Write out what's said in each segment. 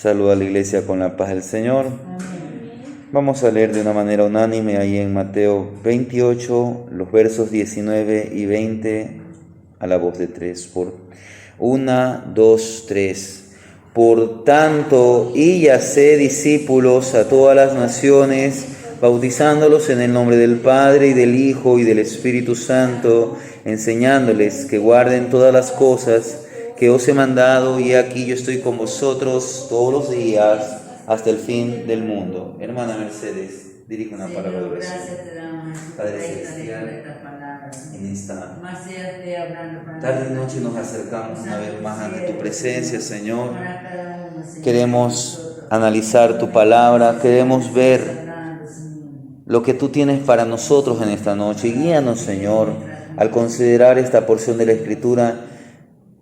Saluda a la iglesia con la paz del Señor. Vamos a leer de una manera unánime ahí en Mateo 28, los versos 19 y 20 a la voz de tres. Por 1, 2, 3. Por tanto, id y haced discípulos a todas las naciones, bautizándolos en el nombre del Padre y del Hijo y del Espíritu Santo, enseñándoles que guarden todas las cosas que os he mandado, y aquí yo estoy con vosotros todos los días hasta el fin del mundo. Hermana Mercedes, dirige una palabra de oración. Padre celestial, en esta tarde y noche nos acercamos una vez más ante tu presencia, Señor. Queremos analizar tu palabra, queremos ver lo que tú tienes para nosotros en esta noche. Guíanos, Señor, al considerar esta porción de la Escritura.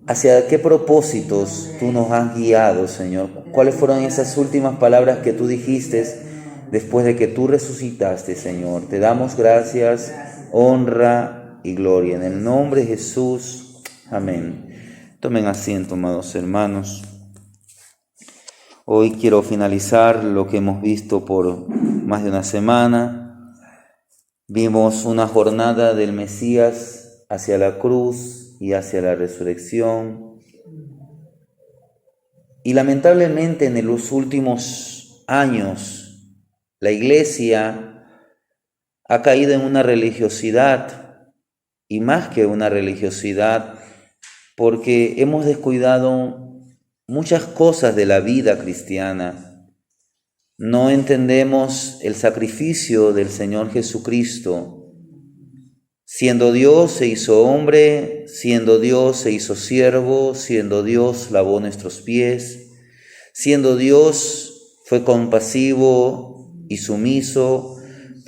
¿Hacia qué propósitos tú nos has guiado, Señor? ¿Cuáles fueron esas últimas palabras que tú dijiste después de que tú resucitaste, Señor? Te damos gracias, honra y gloria. En el nombre de Jesús, amén. Tomen asiento, amados hermanos. Hoy quiero finalizar lo que hemos visto por más de una semana. Vimos una jornada del Mesías hacia la cruz y hacia la resurrección. Y lamentablemente en los últimos años la Iglesia ha caído en una religiosidad, y más que una religiosidad, porque hemos descuidado muchas cosas de la vida cristiana. No entendemos el sacrificio del Señor Jesucristo. Siendo Dios se hizo hombre, siendo Dios se hizo siervo, siendo Dios lavó nuestros pies, siendo Dios fue compasivo y sumiso,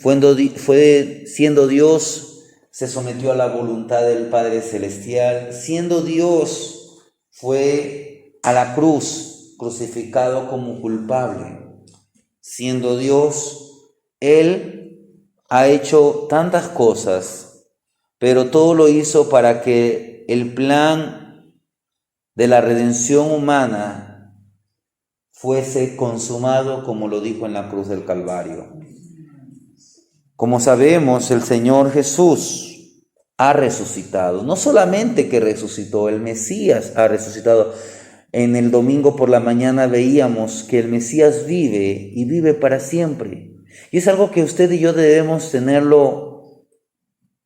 siendo Dios se sometió a la voluntad del Padre Celestial, siendo Dios fue a la cruz crucificado como culpable, siendo Dios, Él ha hecho tantas cosas, pero todo lo hizo para que el plan de la redención humana fuese consumado, como lo dijo en la cruz del Calvario. Como sabemos, el Señor Jesús ha resucitado. No solamente que resucitó, el Mesías ha resucitado. En el domingo por la mañana veíamos que el Mesías vive y vive para siempre. Y es algo que usted y yo debemos tenerlo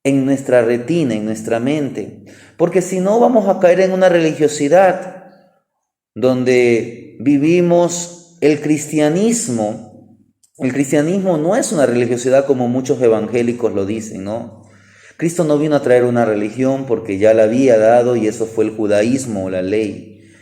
en nuestra retina, en nuestra mente, porque si no vamos a caer en una religiosidad donde vivimos el cristianismo. El cristianismo no es una religiosidad como muchos evangélicos lo dicen, ¿no? Cristo no vino a traer una religión porque ya la había dado, y eso fue el judaísmo, la ley.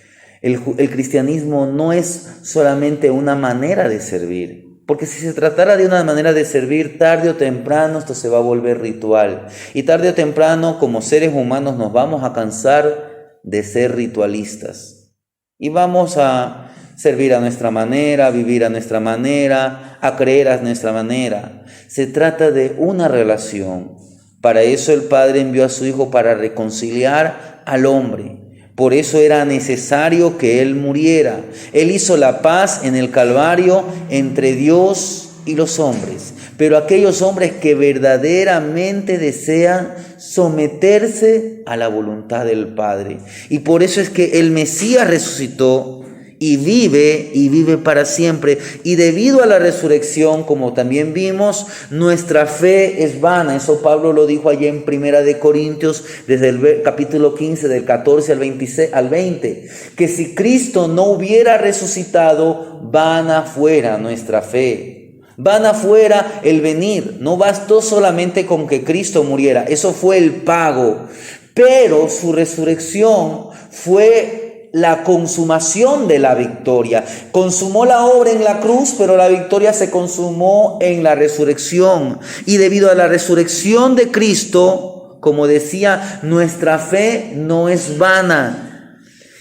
El cristianismo no es solamente una manera de servir. Porque si se tratara de una manera de servir, tarde o temprano esto se va a volver ritual. Y tarde o temprano, como seres humanos, nos vamos a cansar de ser ritualistas. Y vamos a servir a nuestra manera, a vivir a nuestra manera, a creer a nuestra manera. Se trata de una relación. Para eso el Padre envió a su Hijo, para reconciliar al hombre. Por eso era necesario que Él muriera. Él hizo la paz en el Calvario entre Dios y los hombres. Pero aquellos hombres que verdaderamente desean someterse a la voluntad del Padre. Y por eso es que el Mesías resucitó y vive para siempre. Y debido a la resurrección, como también vimos, nuestra fe es vana. Eso Pablo lo dijo allí en 1 Corintios, desde el capítulo 15, del 14 al 20, que si Cristo no hubiera resucitado, vana fuera nuestra fe. Vana fuera el venir. No bastó solamente con que Cristo muriera. Eso fue el pago. Pero su resurrección fue la consumación de la victoria. Consumó la obra en la cruz, pero la victoria se consumó en la resurrección. Y debido a la resurrección de Cristo, como decía, nuestra fe no es vana.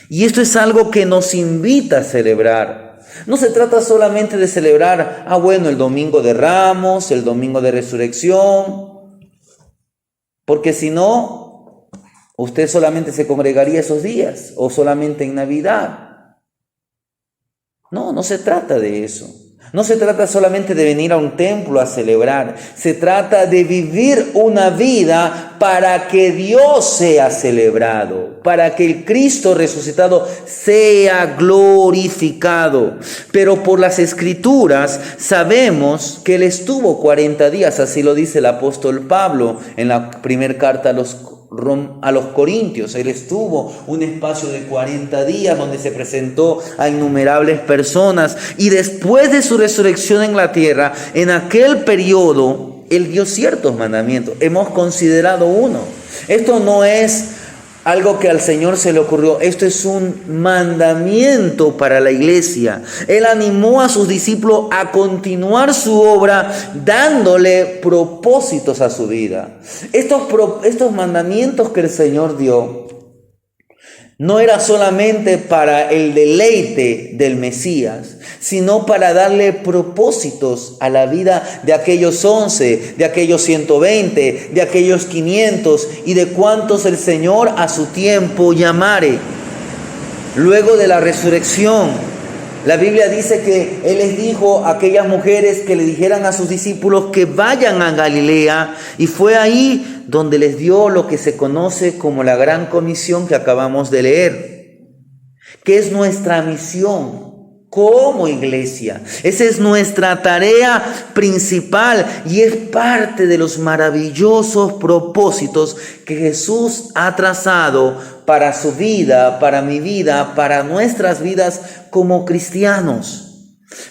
Y esto es algo que nos invita a celebrar. No se trata solamente de celebrar, el domingo de Ramos, el domingo de resurrección, porque si no, usted solamente se congregaría esos días, o solamente en Navidad. No, no se trata de eso. No se trata solamente de venir a un templo a celebrar. Se trata de vivir una vida para que Dios sea celebrado, para que el Cristo resucitado sea glorificado. Pero por las Escrituras sabemos que Él estuvo 40 días, así lo dice el apóstol Pablo en la primera carta a los Corintios. Él estuvo un espacio de 40 días donde se presentó a innumerables personas, y después de su resurrección en la tierra, en aquel periodo, Él dio ciertos mandamientos. Hemos considerado uno. Esto no es algo que al Señor se le ocurrió, esto es un mandamiento para la iglesia. Él animó a sus discípulos a continuar su obra dándole propósitos a su vida. Estos mandamientos que el Señor dio no era solamente para el deleite del Mesías, sino para darle propósitos a la vida de aquellos 11, de aquellos 120, de aquellos 500 y de cuantos el Señor a su tiempo llamare. Luego de la resurrección, la Biblia dice que Él les dijo a aquellas mujeres que le dijeran a sus discípulos que vayan a Galilea, y fue ahí donde les dio lo que se conoce como la gran comisión que acabamos de leer, que es nuestra misión como iglesia. Esa es nuestra tarea principal y es parte de los maravillosos propósitos que Jesús ha trazado para su vida, para mi vida, para nuestras vidas como cristianos.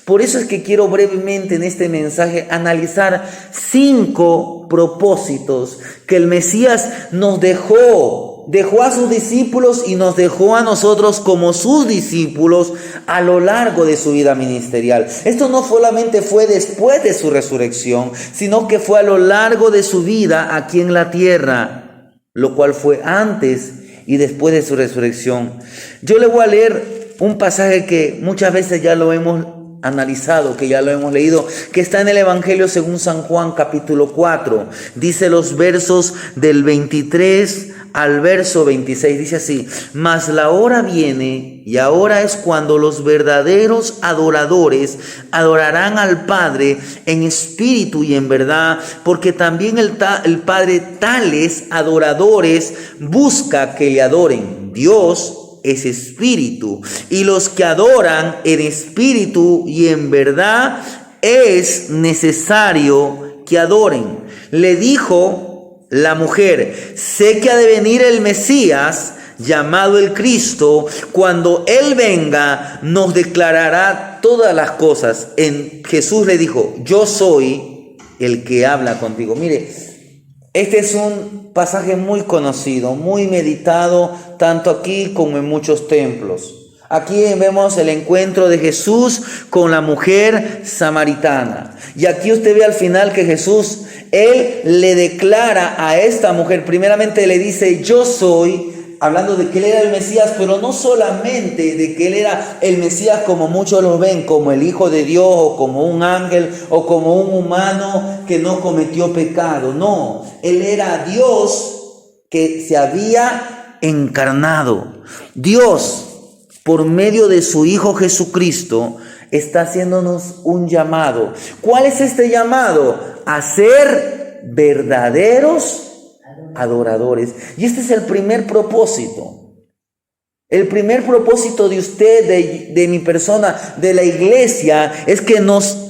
Por eso es que quiero brevemente en este mensaje analizar 5 propósitos que el Mesías nos dejó a sus discípulos y nos dejó a nosotros como sus discípulos a lo largo de su vida ministerial. Esto no solamente fue después de su resurrección, sino que fue a lo largo de su vida aquí en la tierra, lo cual fue antes y después de su resurrección. Yo le voy a leer un pasaje que muchas veces ya lo hemos analizado, que ya lo hemos leído, que está en el Evangelio según San Juan capítulo 4. Dice los versos del 23 al verso 26, dice así: mas la hora viene y ahora es cuando los verdaderos adoradores adorarán al Padre en espíritu y en verdad, porque también el Padre tales adoradores busca que le adoren. Dios es espíritu, y los que adoran en espíritu y en verdad es necesario que adoren. Le dijo la mujer: sé que ha de venir el Mesías, llamado el Cristo. Cuando Él venga, nos declarará todas las cosas. Jesús le dijo: yo soy el que habla contigo. Mire, este es un pasaje muy conocido, muy meditado, tanto aquí como en muchos templos. Aquí vemos el encuentro de Jesús con la mujer samaritana. Y aquí usted ve al final que Jesús, Él le declara a esta mujer, primeramente le dice: yo soy, hablando de que Él era el Mesías, pero no solamente de que Él era el Mesías como muchos lo ven, como el Hijo de Dios, o como un ángel, o como un humano que no cometió pecado. No, Él era Dios que se había encarnado. Dios, por medio de su Hijo Jesucristo, está haciéndonos un llamado. ¿Cuál es este llamado? A ser verdaderos adoradores. Y este es el primer propósito. El primer propósito de usted, de mi persona, de la iglesia, es que nos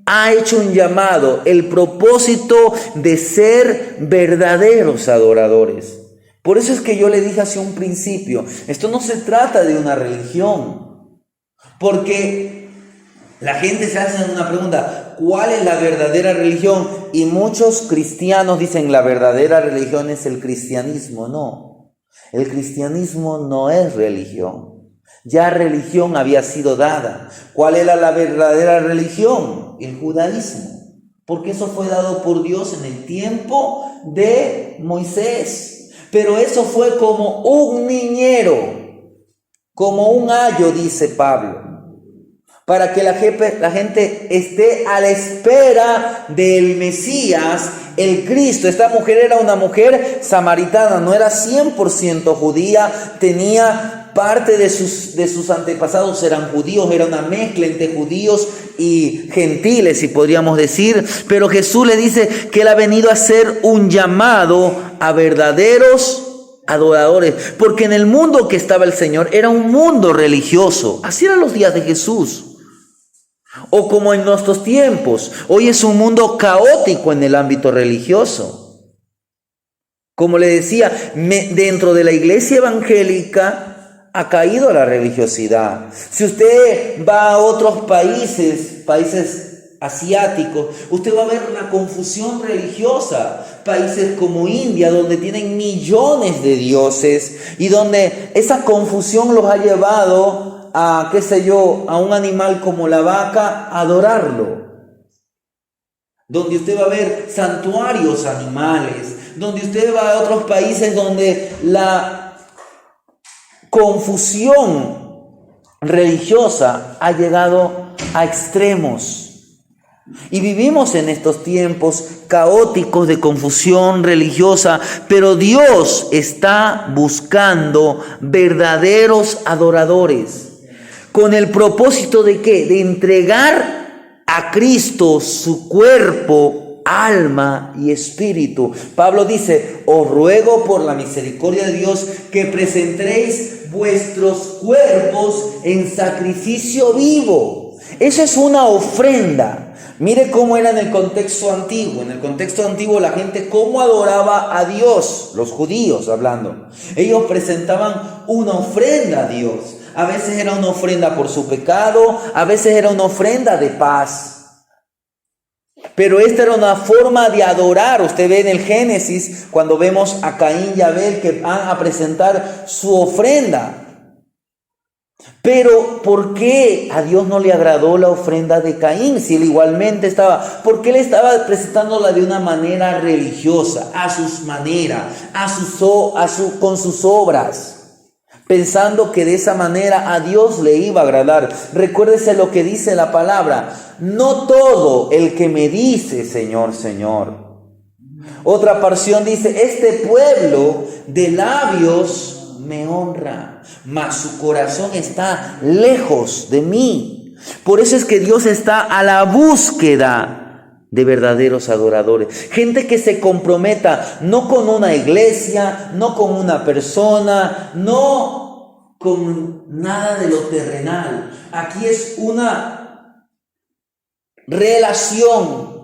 ha hecho un llamado. El propósito de ser verdaderos adoradores. Por eso es que yo le dije hace un principio, esto no se trata de una religión. Porque la gente se hace una pregunta: ¿cuál es la verdadera religión? Y muchos cristianos dicen: la verdadera religión es el cristianismo. No, el cristianismo no es religión. Ya religión había sido dada. ¿Cuál era la verdadera religión? El judaísmo. Porque eso fue dado por Dios en el tiempo de Moisés. Pero eso fue como un niñero, como un ayo, dice Pablo, para que la gente esté a la espera del Mesías, el Cristo. Esta mujer era una mujer samaritana, no era 100% judía, tenía parte de sus antepasados eran judíos, era una mezcla entre judíos y gentiles, si podríamos decir. Pero Jesús le dice que Él ha venido a hacer un llamado a verdaderos adoradores, porque en el mundo que estaba el Señor era un mundo religioso. Así eran los días de Jesús. O como en nuestros tiempos, hoy es un mundo caótico en el ámbito religioso. Como le decía, dentro de la iglesia evangélica ha caído la religiosidad. Si usted va a otros países asiáticos, usted va a ver la confusión religiosa. Países como India, donde tienen millones de dioses y donde esa confusión los ha llevado a, a un animal como la vaca, a adorarlo. Donde usted va a ver santuarios animales, donde usted va a otros países donde la confusión religiosa ha llegado a extremos. Y vivimos en estos tiempos caóticos de confusión religiosa, pero Dios está buscando verdaderos adoradores. ¿Con el propósito de qué? De entregar a Cristo su cuerpo, alma y espíritu. Pablo dice: os ruego por la misericordia de Dios que presentéis vuestros cuerpos en sacrificio vivo. Eso es una ofrenda. Mire cómo era en el contexto antiguo. En el contexto antiguo la gente cómo adoraba a Dios, los judíos hablando. Ellos presentaban una ofrenda a Dios. A veces era una ofrenda por su pecado, a veces era una ofrenda de paz. Pero esta era una forma de adorar. Usted ve en el Génesis, cuando vemos a Caín y Abel que van a presentar su ofrenda. Pero ¿por qué a Dios no le agradó la ofrenda de Caín? Si él igualmente estaba, ¿por qué él estaba presentándola de una manera religiosa, a sus maneras, con sus obras? Pensando que de esa manera a Dios le iba a agradar. Recuérdese lo que dice la palabra: no todo el que me dice Señor, Señor. Otra porción dice: este pueblo de labios me honra, mas su corazón está lejos de mí. Por eso es que Dios está a la búsqueda de verdaderos adoradores. Gente que se comprometa no con una iglesia, no con una persona, no con nada de lo terrenal. Aquí es una relación.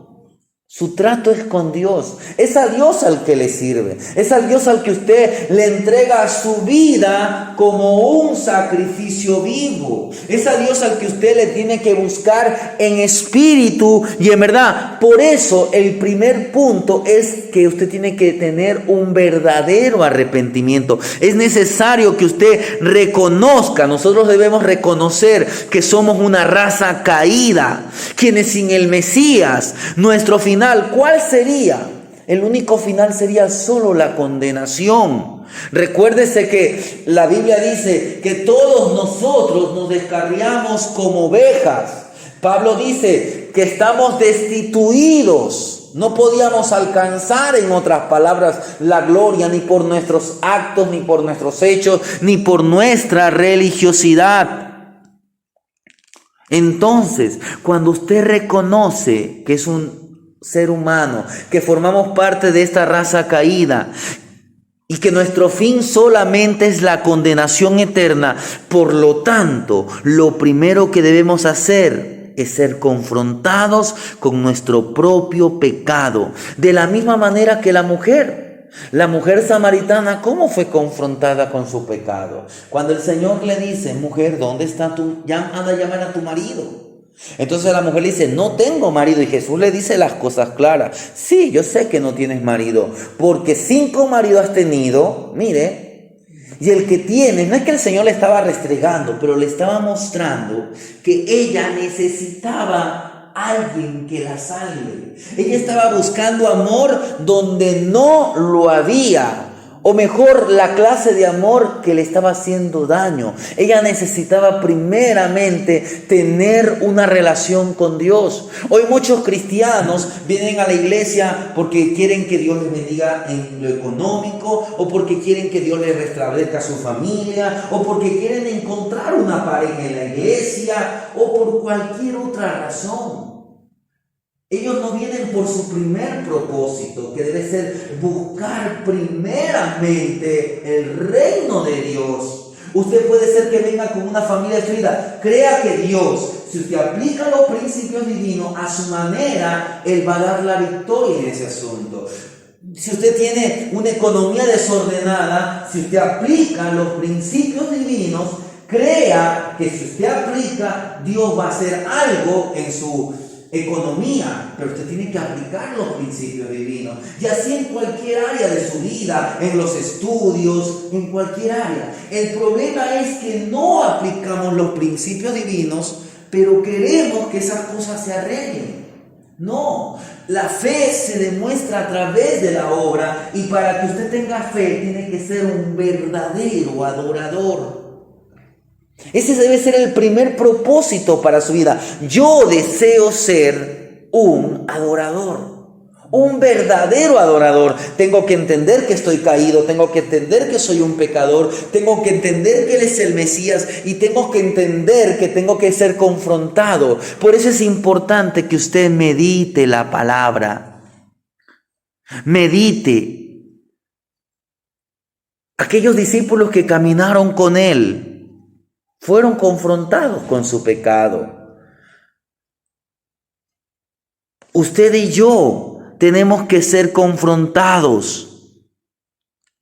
Su trato es con Dios. Es a Dios al que le sirve. Es al Dios al que usted le entrega su vida como un sacrificio vivo. Es a Dios al que usted le tiene que buscar en espíritu y en verdad. Por eso el primer punto es que usted tiene que tener un verdadero arrepentimiento. Es necesario que usted reconozca. Nosotros debemos reconocer que somos una raza caída, quienes sin el Mesías, nuestro final, ¿cuál sería? El único final sería solo la condenación. Recuérdese que la Biblia dice que todos nosotros nos descarriamos como ovejas. Pablo dice que estamos destituidos. No podíamos alcanzar, en otras palabras, la gloria ni por nuestros actos, ni por nuestros hechos, ni por nuestra religiosidad. Entonces, cuando usted reconoce que es un ser humano, que formamos parte de esta raza caída y que nuestro fin solamente es la condenación eterna, por lo tanto, lo primero que debemos hacer es ser confrontados con nuestro propio pecado. De la misma manera que la mujer samaritana, ¿cómo fue confrontada con su pecado? Cuando el Señor le dice: mujer, ¿dónde está anda a llamar a tu marido? Entonces la mujer le dice: no tengo marido. Y Jesús le dice las cosas claras: sí, yo sé que no tienes marido, porque 5 maridos has tenido, mire, y el que tienes, no es que el Señor le estaba restregando, pero le estaba mostrando que ella necesitaba alguien que la salve. Ella estaba buscando amor donde no lo había. O mejor, la clase de amor que le estaba haciendo daño. Ella necesitaba primeramente tener una relación con Dios. Hoy muchos cristianos vienen a la iglesia porque quieren que Dios les bendiga en lo económico, o porque quieren que Dios les restablezca a su familia, o porque quieren encontrar una pareja en la iglesia, o por cualquier otra razón. Ellos no vienen por su primer propósito, que debe ser buscar primeramente el reino de Dios. Usted puede ser que venga con una familia destruida. Crea que Dios, si usted aplica los principios divinos a su manera, Él va a dar la victoria en ese asunto. Si usted tiene una economía desordenada, si usted aplica los principios divinos, crea que si usted aplica, Dios va a hacer algo en su economía, pero usted tiene que aplicar los principios divinos, y así en cualquier área de su vida, en los estudios, en cualquier área. El problema es que no aplicamos los principios divinos, pero queremos que esas cosas se arreglen. No, la fe se demuestra a través de la obra, y para que usted tenga fe tiene que ser un verdadero adorador. Ese debe ser el primer propósito para su vida. Yo deseo ser un adorador, un verdadero adorador. Tengo que entender que estoy caído, tengo que entender que soy un pecador, tengo que entender que Él es el Mesías, y tengo que entender que tengo que ser confrontado. Por eso es importante que usted medite la palabra. Medite. Aquellos discípulos que caminaron con Él fueron confrontados con su pecado. Usted y yo tenemos que ser confrontados,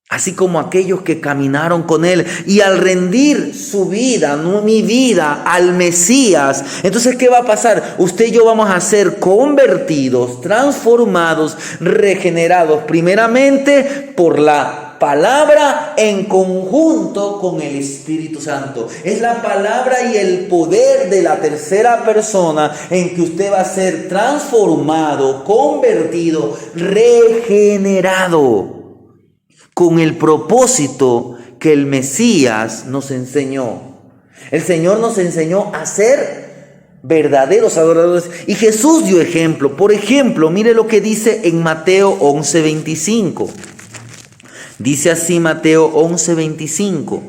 así como aquellos que caminaron con Él. Y al rendir su vida, no mi vida, al Mesías, entonces ¿qué va a pasar? Usted y yo vamos a ser convertidos, transformados, regenerados, primeramente por la palabra en conjunto con el Espíritu Santo. Es la palabra y el poder de la tercera persona en que usted va a ser transformado, convertido, regenerado, con el propósito que el Mesías nos enseñó. El Señor nos enseñó a ser verdaderos adoradores, y Jesús dio ejemplo. Por ejemplo, mire lo que dice en Mateo 11:25. Dice así Mateo 11:25.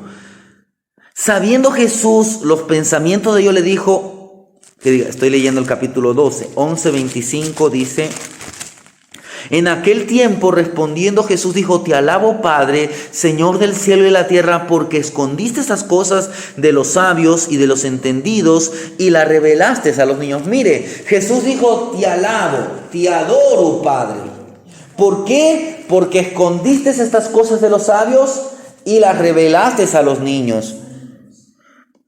Sabiendo Jesús los pensamientos de ellos, le dijo, estoy leyendo el capítulo 12, 11:25 dice: en aquel tiempo respondiendo Jesús dijo: te alabo, Padre, Señor del cielo y la tierra, porque escondiste estas cosas de los sabios y de los entendidos y las revelaste a los niños. Mire, Jesús dijo: te alabo, te adoro, Padre. ¿Por qué? Porque escondiste estas cosas de los sabios y las revelaste a los niños.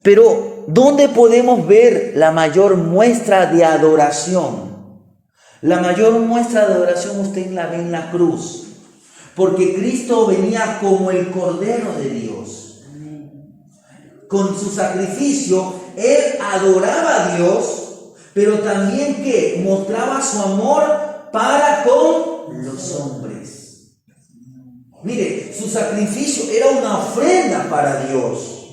Pero ¿dónde podemos ver la mayor muestra de adoración? La mayor muestra de adoración usted la ve en la cruz, porque Cristo venía como el Cordero de Dios. Con su sacrificio Él adoraba a Dios, pero también que mostraba su amor para con los hombres. Mire, su sacrificio era una ofrenda para Dios,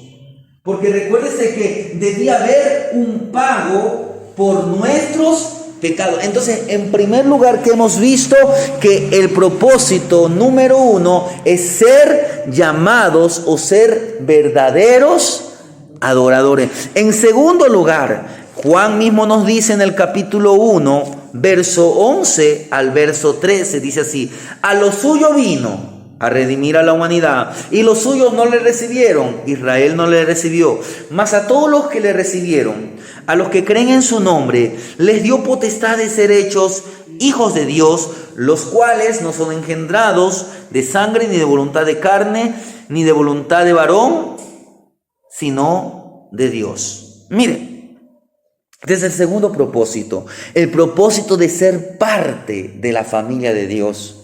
porque recuérdese que debía haber un pago por nuestros pecados. Entonces, en primer lugar, que hemos visto que el propósito número uno es ser llamados o ser verdaderos adoradores. En segundo lugar, Juan mismo nos dice en el capítulo 1, verso 11 al verso 13, dice así: a lo suyo vino a redimir a la humanidad, y los suyos no le recibieron, Israel no le recibió, mas a todos los que le recibieron, a los que creen en su nombre, les dio potestad de ser hechos hijos de Dios, los cuales no son engendrados de sangre, ni de voluntad de carne, ni de voluntad de varón, sino de Dios. Mire, desde el segundo propósito, el propósito de ser parte de la familia de Dios.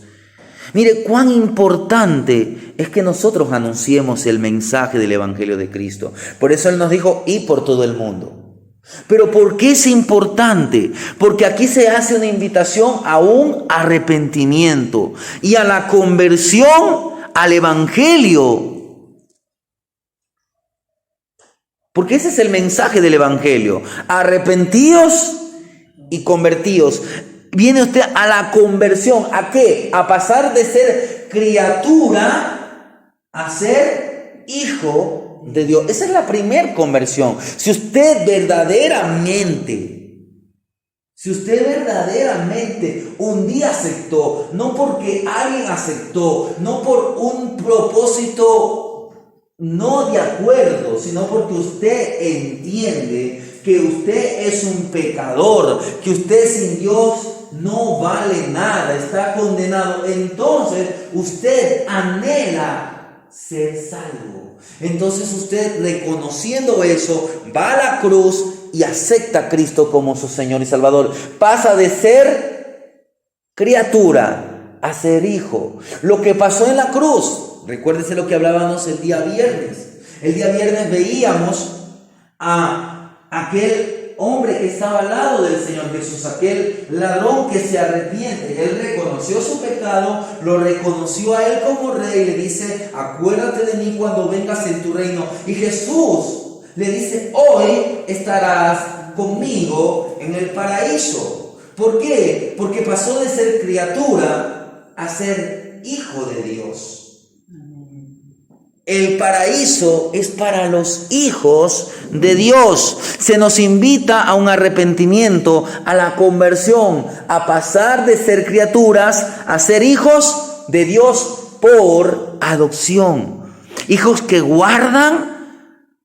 Mire cuán importante es que nosotros anunciemos el mensaje del Evangelio de Cristo. Por eso Él nos dijo: y por todo el mundo. Pero ¿por qué es importante? Porque aquí se hace una invitación a un arrepentimiento y a la conversión al Evangelio. Porque ese es el mensaje del Evangelio. Arrepentíos y convertíos. Viene usted a la conversión. ¿A qué? A pasar de ser criatura a ser hijo de Dios. Esa es la primera conversión. Si usted verdaderamente un día aceptó, no porque alguien aceptó, no por un propósito no de acuerdo, sino porque usted entiende que usted es un pecador, que usted sin Dios no vale nada, está condenado, entonces usted anhela ser salvo. Entonces usted, reconociendo eso, va a la cruz y acepta a Cristo como su Señor y Salvador. Pasa de ser criatura a ser hijo. Lo que pasó en la cruz, recuérdese lo que hablábamos el día viernes. El día viernes veíamos a aquel hombre que estaba al lado del Señor Jesús, aquel ladrón que se arrepiente. Él reconoció su pecado, lo reconoció a él como rey y le dice: acuérdate de mí cuando vengas en tu reino. Y Jesús le dice: hoy estarás conmigo en el paraíso. ¿Por qué? Porque pasó de ser criatura a ser hijo de Dios. El paraíso es para los hijos de Dios. Se nos invita a un arrepentimiento, a la conversión, a pasar de ser criaturas a ser hijos de Dios por adopción. Hijos que guardan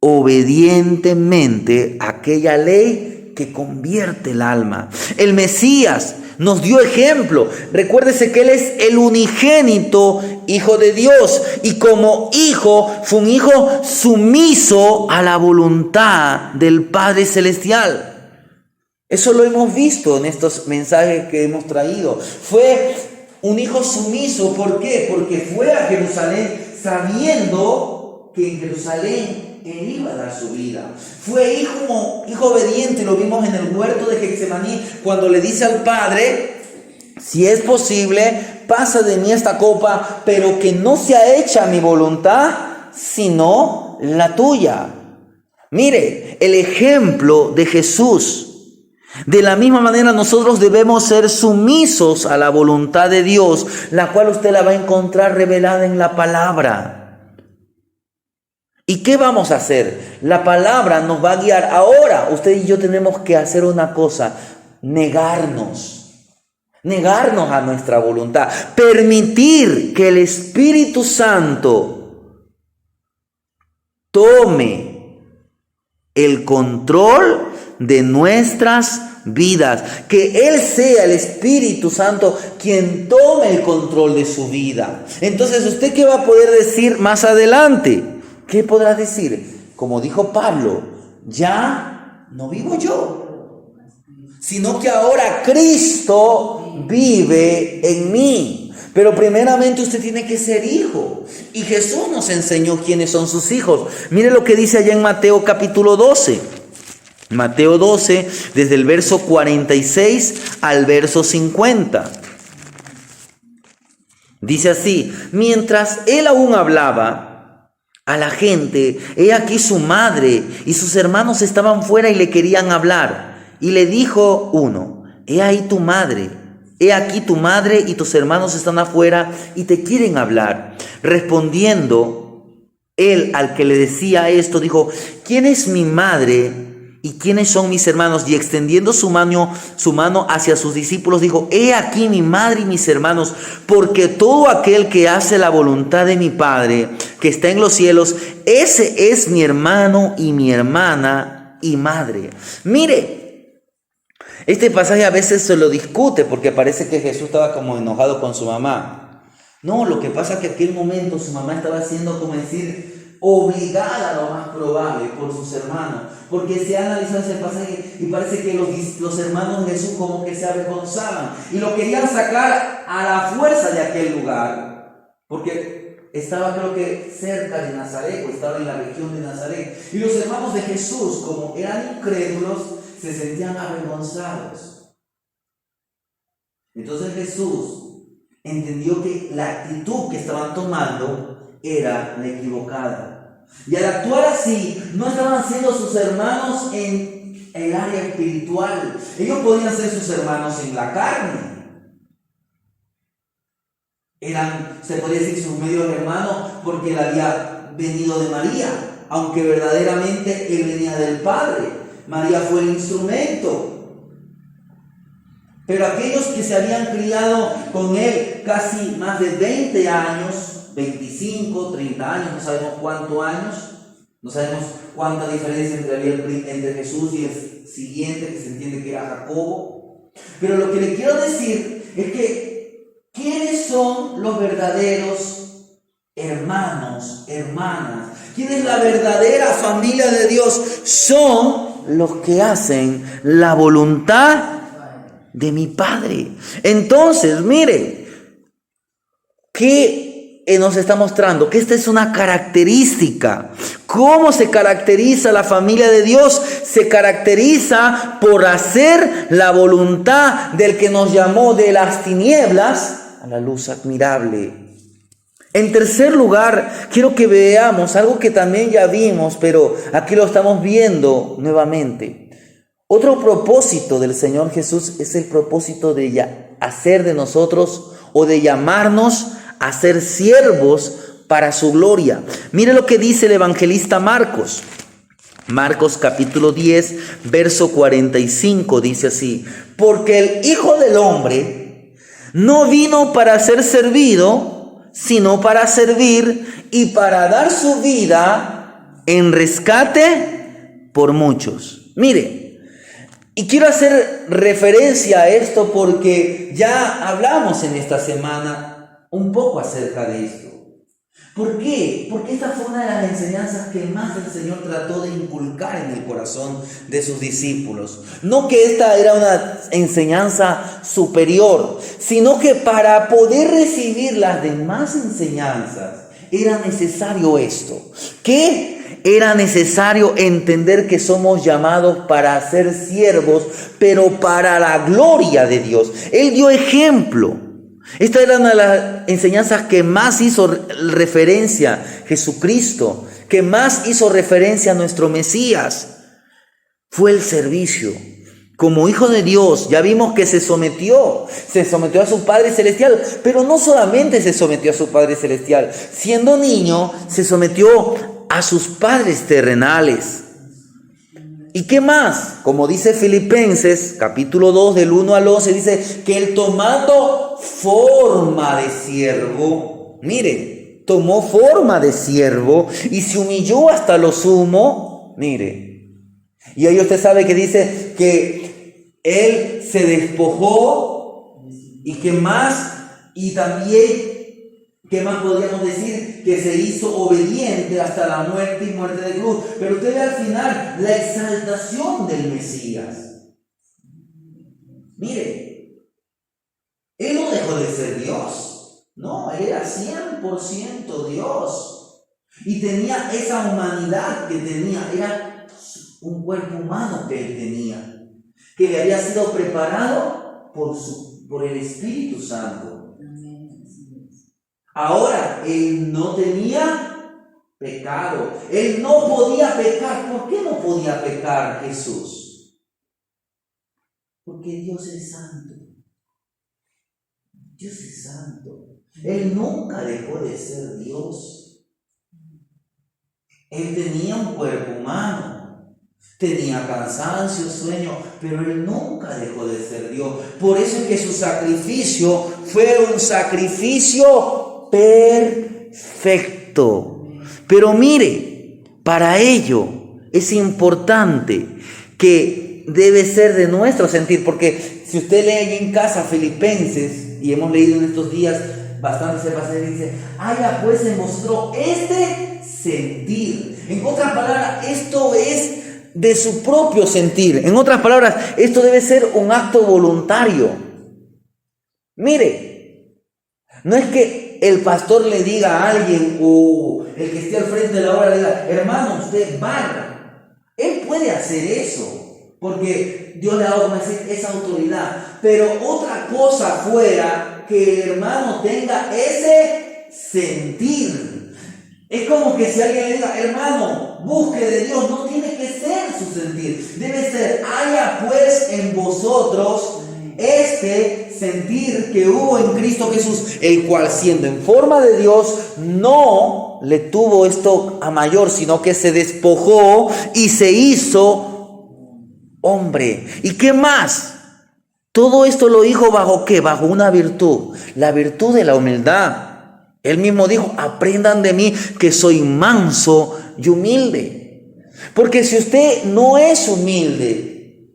obedientemente aquella ley que convierte el alma. El Mesías nos dio ejemplo. Recuérdese que Él es el unigénito Hijo de Dios, y como hijo fue un hijo sumiso a la voluntad del Padre Celestial. Eso lo hemos visto en estos mensajes que hemos traído. Fue un hijo sumiso. ¿Por qué? Porque fue a Jerusalén sabiendo que en Jerusalén Él iba a dar su vida. Fue hijo obediente. Lo vimos en el huerto de Getsemaní, cuando le dice al Padre: si es posible, pasa de mí esta copa, pero que no sea hecha mi voluntad, sino la tuya. Mire, el ejemplo de Jesús. De la misma manera nosotros debemos ser sumisos a la voluntad de Dios, la cual usted la va a encontrar revelada en la palabra. ¿Y qué vamos a hacer? La palabra nos va a guiar. Ahora usted y yo tenemos que hacer una cosa: negarnos a nuestra voluntad, permitir que el Espíritu Santo tome el control de nuestras vidas, que Él sea el Espíritu Santo quien tome el control de su vida. Entonces, ¿usted qué va a poder decir más adelante? ¿Qué podrá decir? Como dijo Pablo: ya no vivo yo, sino que ahora Cristo vive en mí. Pero primeramente usted tiene que ser hijo. Y Jesús nos enseñó quiénes son sus hijos. Mire lo que dice allá en Mateo capítulo 12. Mateo 12, desde el verso 46 al verso 50. Dice así: mientras él aún hablaba a la gente, he aquí su madre y sus hermanos estaban fuera y le querían hablar. Y le dijo uno: he ahí tu madre, he aquí tu madre y tus hermanos están afuera y te quieren hablar. Respondiendo él al que le decía esto, dijo: ¿quién es mi madre y quiénes son mis hermanos? Y extendiendo su mano hacia sus discípulos, dijo: he aquí mi madre y mis hermanos, porque todo aquel que hace la voluntad de mi Padre que está en los cielos, ese es mi hermano y mi hermana y madre. Mire, este pasaje a veces se lo discute porque parece que Jesús estaba como enojado con su mamá. No, lo que pasa es que en aquel momento su mamá estaba siendo, como decir, obligada, lo más probable, por sus hermanos. Porque se ha analizado ese pasaje y parece que los hermanos de Jesús como que se avergonzaban y lo querían sacar a la fuerza de aquel lugar. Porque estaba, creo que cerca de Nazaret, o estaba en la región de Nazaret. Y los hermanos de Jesús, como eran incrédulos, se sentían avergonzados. Entonces Jesús, entendió que la actitud que estaban tomando era la equivocada. Y al actuar así, no estaban siendo sus hermanos en el área espiritual. Ellos podían ser sus hermanos en la carne. Eran, se podría decir, sus medios hermanos porque él había venido de María, aunque verdaderamente él venía del Padre. María fue el instrumento. Pero aquellos que se habían criado con él casi más de 20 años, 25, 30 años, no sabemos cuántos años, no sabemos cuánta diferencia entre Jesús y el siguiente, que se entiende que era Jacobo. Pero lo que le quiero decir es que ¿quiénes son los verdaderos hermanos, hermanas? ¿Quién es la verdadera familia de Dios? Son los que hacen la voluntad de mi Padre. Entonces, mire, ¿qué nos está mostrando? Que esta es una característica. ¿Cómo se caracteriza la familia de Dios? Se caracteriza por hacer la voluntad del que nos llamó de las tinieblas a la luz admirable. En tercer lugar, quiero que veamos algo que también ya vimos, pero aquí lo estamos viendo nuevamente. Otro propósito del Señor Jesús es el propósito de hacer de nosotros o de llamarnos a ser siervos para su gloria. Mire lo que dice el evangelista Marcos. Marcos capítulo 10, verso 45 dice así: porque el Hijo del Hombre no vino para ser servido, sino para servir y para dar su vida en rescate por muchos. Mire, y quiero hacer referencia a esto porque ya hablamos en esta semana un poco acerca de esto. ¿Por qué? Porque esta fue una de las enseñanzas que más el Señor trató de inculcar en el corazón de sus discípulos. No que esta era una enseñanza superior, sino que para poder recibir las demás enseñanzas era necesario esto. ¿Qué? Era necesario entender que somos llamados para ser siervos, pero para la gloria de Dios. Él dio ejemplo. Esta era una de las enseñanzas que más hizo referencia a Jesucristo, que más hizo referencia a nuestro Mesías. Fue el servicio. Como hijo de Dios, ya vimos que se sometió a su Padre Celestial, pero no solamente se sometió a su Padre Celestial. Siendo niño, se sometió a sus padres terrenales. ¿Y qué más? Como dice Filipenses, capítulo 2, del 1 al 11, dice que él tomando forma de siervo, mire, tomó forma de siervo y se humilló hasta lo sumo, mire. Y ahí usted sabe que dice que él se despojó y que más, y también, ¿qué más podríamos decir? Que se hizo obediente hasta la muerte y muerte de cruz. Pero usted ve al final la exaltación del Mesías. Mire, él no dejó de ser Dios. No, él era 100% Dios. Y tenía esa humanidad que tenía. Era un cuerpo humano que él tenía, que le había sido preparado por el Espíritu Santo. Ahora, él no tenía pecado. Él no podía pecar. ¿Por qué no podía pecar Jesús? Porque Dios es santo. Dios es santo. Él nunca dejó de ser Dios. Él tenía un cuerpo humano. Tenía cansancio, sueño, pero él nunca dejó de ser Dios. Por eso es que su sacrificio fue un sacrificio perfecto. Pero mire, para ello es importante que debe ser de nuestro sentir, porque si usted lee ahí en casa Filipenses, y hemos leído en estos días bastante ese pasaje, dice: haya pues se mostró este sentir. En otras palabras, esto es de su propio sentir. En otras palabras, esto debe ser un acto voluntario. Mire, no es que el pastor le diga a alguien, o el que esté al frente de la obra le diga: hermano, usted barra. Él puede hacer eso, porque Dios le ha dado esa autoridad. Pero otra cosa fuera que el hermano tenga ese sentir. Es como que si alguien le diga, hermano, busque de Dios, no tiene que ser su sentir. Debe ser, haya pues en vosotros este sentir que hubo en Cristo Jesús, el cual siendo en forma de Dios, no le tuvo esto a mayor, sino que se despojó y se hizo hombre. ¿Y qué más? Todo esto lo dijo ¿bajo qué? Bajo una virtud, la virtud de la humildad. Él mismo dijo, aprendan de mí que soy manso y humilde. Porque si usted no es humilde,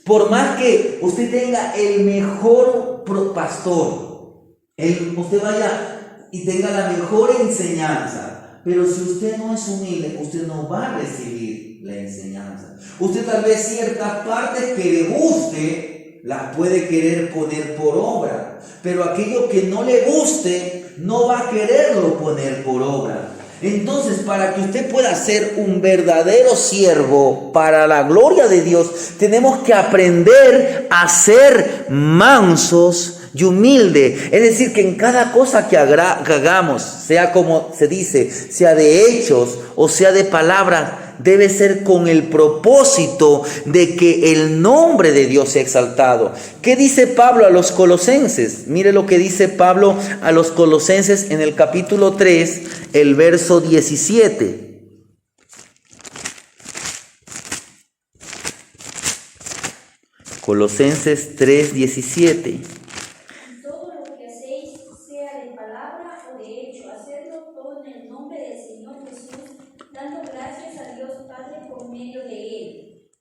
por más que usted tenga el mejor pastor, usted vaya y tenga la mejor enseñanza, pero si usted no es humilde, usted no va a recibir la enseñanza. Usted tal vez ciertas partes que le guste, las puede querer poner por obra, pero aquello que no le guste, no va a quererlo poner por obra. Entonces, para que usted pueda ser un verdadero siervo para la gloria de Dios, tenemos que aprender a ser mansos y humildes. Es decir, que en cada cosa que hagamos, sea como se dice, sea de hechos o sea de palabras, debe ser con el propósito de que el nombre de Dios sea exaltado. ¿Qué dice Pablo a los colosenses? Mire lo que dice Pablo a los colosenses en el capítulo 3, el verso 17. Colosenses 3, 17. Todo lo que hacéis, sea de palabra o de hecho, hacedlo todo en el nombre del Señor Jesús, dando gracias a Dios Padre por medio de Él.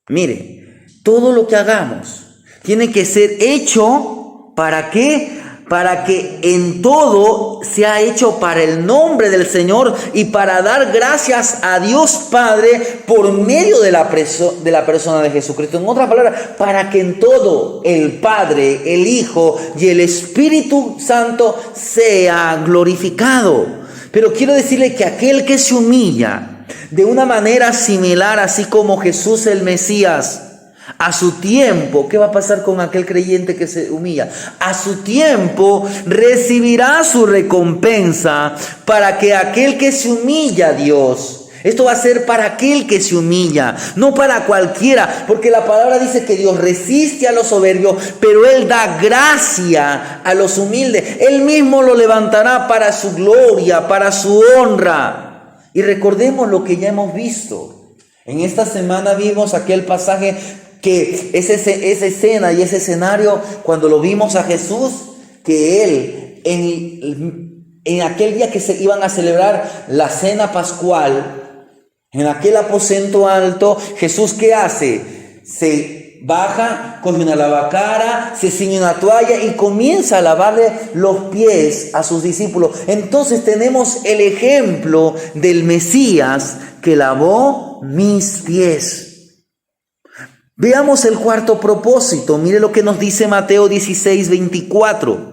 Mire, todo lo que hagamos tiene que ser hecho, ¿para qué? Para que en todo sea hecho para el nombre del Señor y para dar gracias a Dios Padre por medio de la persona de Jesucristo. En otras palabras, para que en todo el Padre, el Hijo y el Espíritu Santo sea glorificado. Pero quiero decirle que aquel que se humilla de una manera similar, así como Jesús el Mesías, a su tiempo, ¿qué va a pasar con aquel creyente que se humilla? A su tiempo recibirá su recompensa para que aquel que se humilla a Dios. Esto va a ser para aquel que se humilla, no para cualquiera, porque la palabra dice que Dios resiste a los soberbios, pero Él da gracia a los humildes. Él mismo lo levantará para su gloria, para su honra. Y recordemos lo que ya hemos visto. En esta semana vimos aquel pasaje que esa escena y ese escenario, cuando lo vimos a Jesús, que Él en aquel día que se iban a celebrar la cena pascual, en aquel aposento alto, Jesús, ¿qué hace? Se baja, coge una lavacara, se ciñe una toalla y comienza a lavarle los pies a sus discípulos. Entonces tenemos el ejemplo del Mesías que lavó mis pies. Veamos el cuarto propósito. Mire lo que nos dice Mateo 16, 24.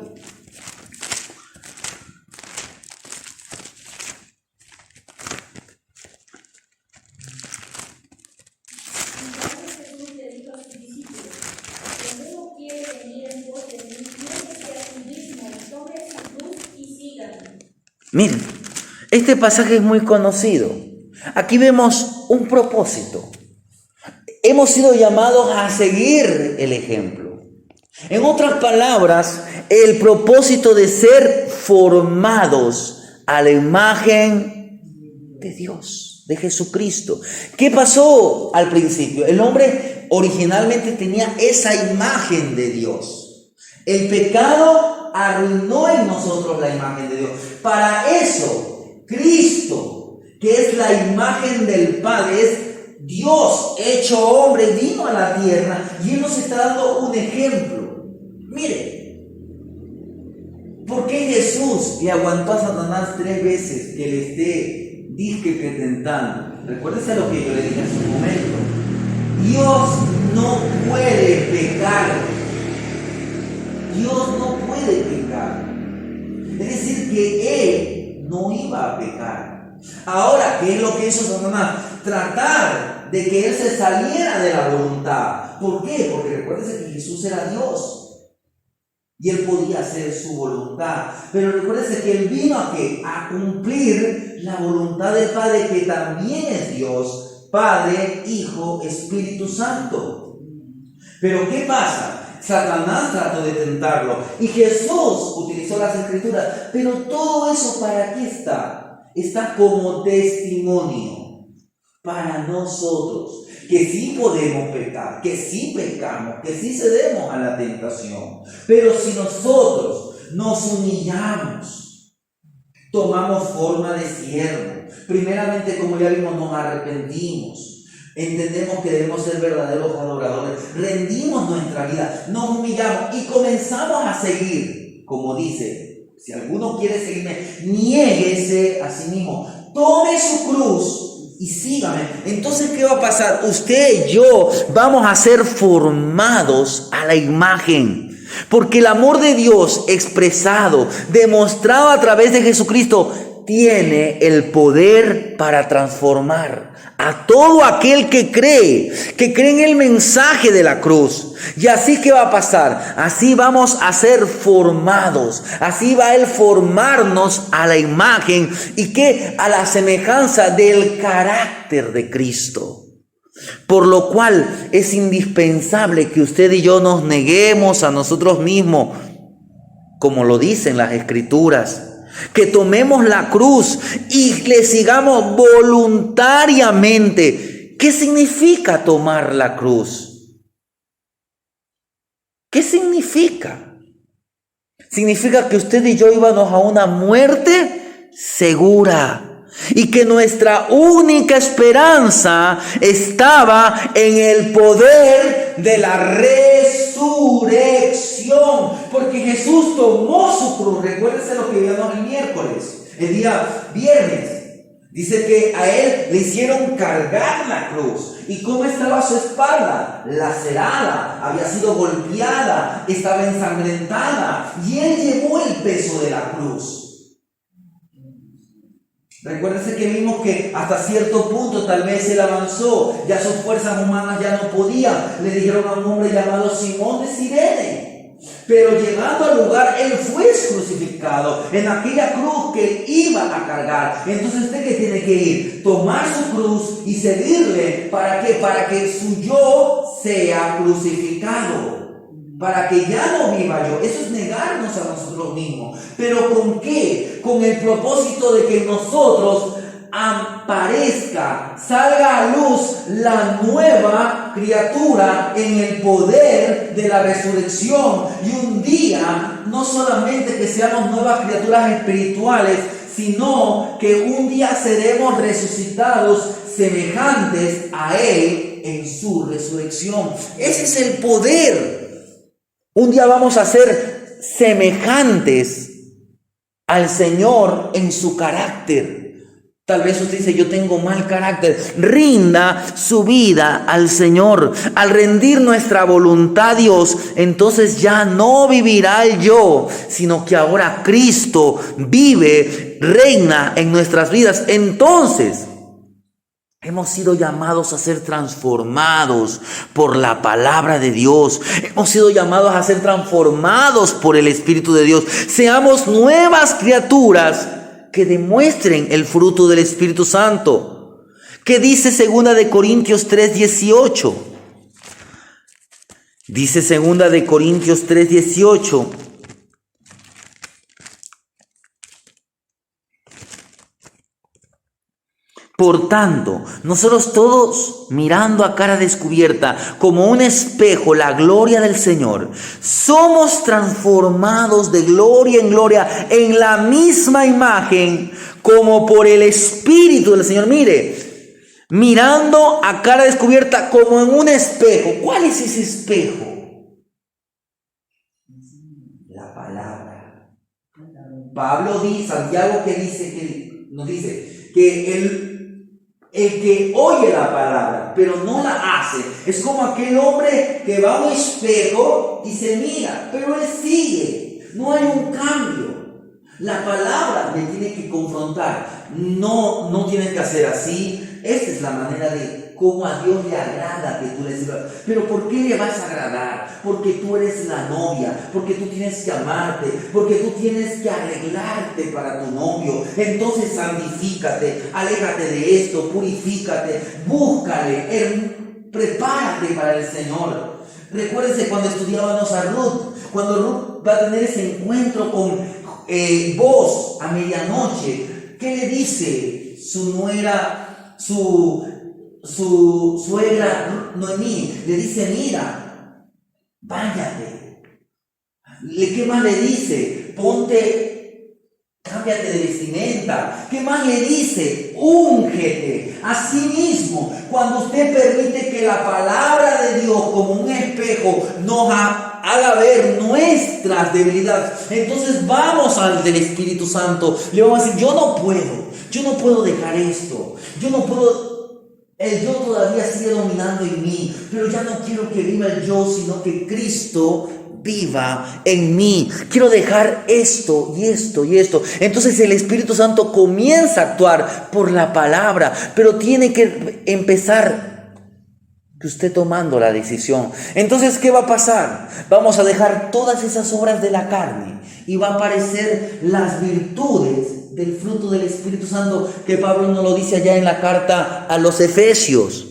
Miren, este pasaje es muy conocido. Aquí vemos un propósito. Hemos sido llamados a seguir el ejemplo. En otras palabras, el propósito de ser formados a la imagen de Dios, de Jesucristo. ¿Qué pasó al principio? El hombre originalmente tenía esa imagen de Dios. El pecado arruinó en nosotros la imagen de Dios. Para eso, Cristo, que es la imagen del Padre, es Dios hecho hombre, vino a la tierra y Él nos está dando un ejemplo. Mire, ¿por qué Jesús le aguantó a Satanás 3 veces que le esté disque tentando? Recuérdese lo que yo le dije en su momento. Dios no puede pecar. Dios no puede pecar. Es decir, que Él no iba a pecar. Ahora, ¿qué es lo que hizo Satanás? Tratar de que Él se saliera de la voluntad. ¿Por qué? Porque recuérdense que Jesús era Dios. y Él podía hacer su voluntad. Pero recuérdese que Él vino ¿a qué? A cumplir la voluntad del Padre, que también es Dios, Padre, Hijo, Espíritu Santo. Pero ¿qué pasa? Satanás trató de tentarlo y Jesús utilizó las Escrituras. Pero todo eso, ¿para qué está? Está como testimonio para nosotros, que sí podemos pecar, que sí pecamos, que sí cedemos a la tentación. Pero si nosotros nos humillamos, tomamos forma de siervo, primeramente, como ya vimos, nos arrepentimos, entendemos que debemos ser verdaderos adoradores, rendimos nuestra vida, nos humillamos y comenzamos a seguir, como dice, si alguno quiere seguirme, niéguese a sí mismo, tome su cruz y sígame. Entonces, ¿qué va a pasar? Usted y yo vamos a ser formados a la imagen, porque el amor de Dios expresado, demostrado a través de Jesucristo, tiene el poder para transformar a todo aquel que cree en el mensaje de la cruz. Y así, ¿qué va a pasar? Así vamos a ser formados, así va Él formarnos a la imagen y que a la semejanza del carácter de Cristo. Por lo cual es indispensable que usted y yo nos neguemos a nosotros mismos, como lo dicen las Escrituras, que tomemos la cruz y le sigamos voluntariamente. ¿Qué significa tomar la cruz? ¿Qué significa? Significa que usted y yo íbamos a una muerte segura y que nuestra única esperanza estaba en el poder de la resurrección, porque Jesús tomó su cruz. Recuérdense lo que vimos el miércoles, el día viernes. Dice que a Él le hicieron cargar la cruz. ¿Y cómo estaba su espalda? Lacerada, había sido golpeada, estaba ensangrentada, y Él llevó el peso de la cruz. Recuérdense que vimos que hasta cierto punto tal vez Él avanzó, ya sus fuerzas humanas ya no podían. Le dijeron a un hombre llamado Simón de Cirene. Pero llegando al lugar, Él fue crucificado en aquella cruz que iba a cargar. Entonces, ¿usted qué tiene que ir? Tomar su cruz y seguirle. ¿Para qué? Para que su yo sea crucificado. Para que ya no viva yo. Eso es negarnos a nosotros mismos. ¿Pero con qué? Con el propósito de que nosotros aparezca, salga a luz la nueva criatura en el poder de la resurrección. Y un día, no solamente que seamos nuevas criaturas espirituales, sino que un día seremos resucitados semejantes a Él en su resurrección. Ese es el poder. Un día vamos a ser semejantes al Señor en su carácter. Tal vez usted dice, yo tengo mal carácter. Rinda su vida al Señor. Al rendir nuestra voluntad a Dios, entonces ya no vivirá el yo, sino que ahora Cristo vive, reina en nuestras vidas. Entonces, hemos sido llamados a ser transformados por la palabra de Dios. Hemos sido llamados a ser transformados por el Espíritu de Dios. Seamos nuevas criaturas que demuestren el fruto del Espíritu Santo. ¿Qué dice 2 de Corintios 3:18? Dice 2 de Corintios 3:18. Por tanto, nosotros todos, mirando a cara descubierta, como un espejo, la gloria del Señor, somos transformados de gloria en gloria en la misma imagen, como por el Espíritu del Señor. Mire, mirando a cara descubierta como en un espejo. ¿Cuál es ese espejo? La palabra. Pablo dice, Santiago, nos dice que el que oye la palabra, pero no la hace, es como aquel hombre que va a un espejo y se mira, pero él sigue, no hay un cambio. La palabra le tiene que confrontar, no tienes que hacer así. Esta es la manera de cómo a Dios le agrada que tú le sirvas. Pero ¿por qué le vas a agradar? Porque tú eres la novia, porque tú tienes que amarte, porque tú tienes que arreglarte para tu novio. Entonces santifícate, aléjate de esto, purifícate, búscale, prepárate para el Señor. Recuérdense cuando estudiábamos a Ruth, cuando Ruth va a tener ese encuentro con Boaz a medianoche, ¿qué le dice su nuera, su suegra Noemí? Le dice, mira, váyate. ¿Qué más le dice? Cámbiate de vestimenta. ¿Qué más le dice? Úngete. Asimismo, cuando usted permite que la palabra de Dios como un espejo nos haga ver nuestras debilidades, entonces vamos al del Espíritu Santo. Le vamos a decir, yo no puedo dejar esto. El yo todavía sigue dominando en mí, pero ya no quiero que viva el yo, sino que Cristo viva en mí. Quiero dejar esto y esto y esto. Entonces el Espíritu Santo comienza a actuar por la palabra, pero tiene que empezar que usted tomando la decisión. Entonces, ¿qué va a pasar? Vamos a dejar todas esas obras de la carne y va a aparecer las virtudes del fruto del Espíritu Santo, que Pablo nos lo dice allá en la carta a los Efesios,